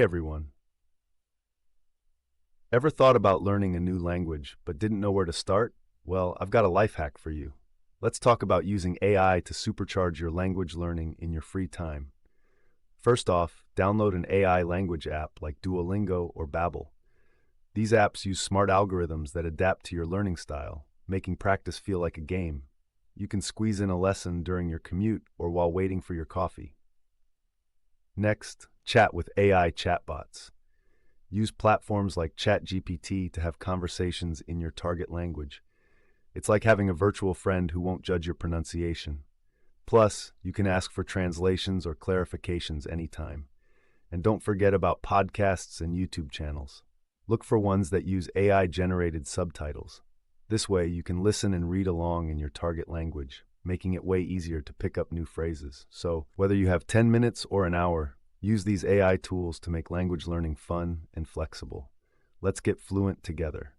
Hey everyone. Ever thought about learning a new language but didn't know where to start? Well, I've got a life hack for you. Let's talk about using AI to supercharge your language learning in your free time. First off, download an AI language app like Duolingo or Babbel. These apps use smart algorithms that adapt to your learning style, making practice feel like a game. You can squeeze in a lesson during your commute or while waiting for your coffee. Next, chat with AI chatbots. Use platforms like ChatGPT to have conversations in your target language. It's like having a virtual friend who won't judge your pronunciation. Plus, you can ask for translations or clarifications anytime. And don't forget about podcasts and YouTube channels. Look for ones that use AI-generated subtitles. This way, you can listen and read along in your target language, making it way easier to pick up new phrases. So, whether you have 10 minutes or an hour, use these AI tools to make language learning fun and flexible. Let's get fluent together.